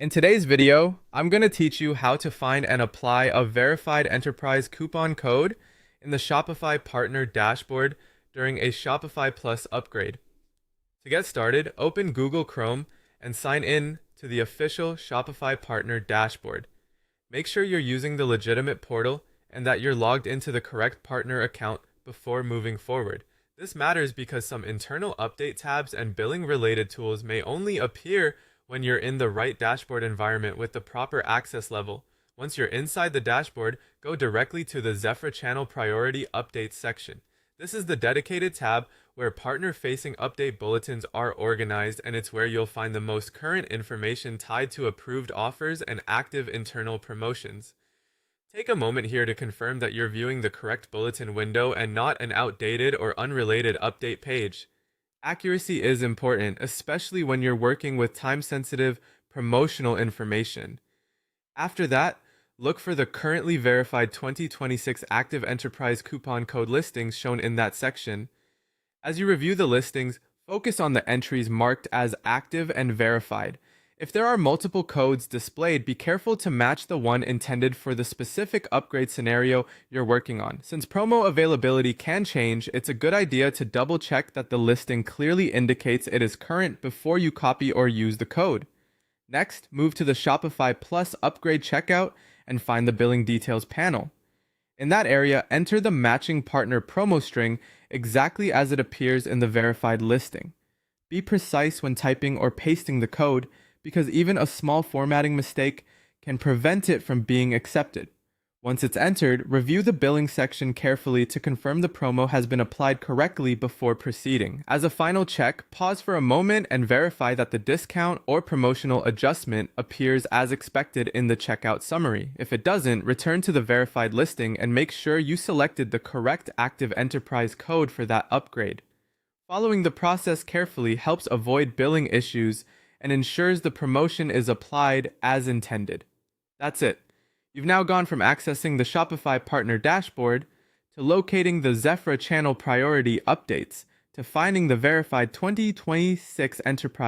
In today's video, I'm going to teach you how to find and apply a verified enterprise coupon code in the Shopify partner dashboard during a Shopify Plus upgrade. To get started, open Google Chrome and sign in to the official Shopify partner dashboard. Make sure you're using the legitimate portal and that you're logged into the correct partner account before moving forward. This matters because some internal update tabs and billing related tools may only appear when you're in the right dashboard environment with the proper access level. Once you're inside the dashboard, go directly to the Zephyr Channel Priority Updates section. This is the dedicated tab where partner-facing update bulletins are organized, and it's where you'll find the most current information tied to approved offers and active internal promotions. Take a moment here to confirm that you're viewing the correct bulletin window and not an outdated or unrelated update page. Accuracy is important, especially when you're working with time-sensitive promotional information. After that, look for the currently verified 2026 active enterprise coupon code listings shown in that section. As you review the listings, focus on the entries marked as active and verified. If there are multiple codes displayed, be careful to match the one intended for the specific upgrade scenario you're working on. Since promo availability can change, it's a good idea to double check that the listing clearly indicates it is current before you copy or use the code. Next, move to the Shopify Plus upgrade checkout and find the billing details panel. In that area, enter the matching partner promo string exactly as it appears in the verified listing. Be precise when typing or pasting the code, because even a small formatting mistake can prevent it from being accepted. Once it's entered, review the billing section carefully to confirm the promo has been applied correctly before proceeding. As a final check, pause for a moment and verify that the discount or promotional adjustment appears as expected in the checkout summary. If it doesn't, return to the verified listing and make sure you selected the correct active enterprise code for that upgrade. Following the process carefully helps avoid billing issues and ensures the promotion is applied as intended. That's it. You've now gone from accessing the Shopify partner dashboard to locating the Zephyr channel priority updates to finding the verified 2026 enterprise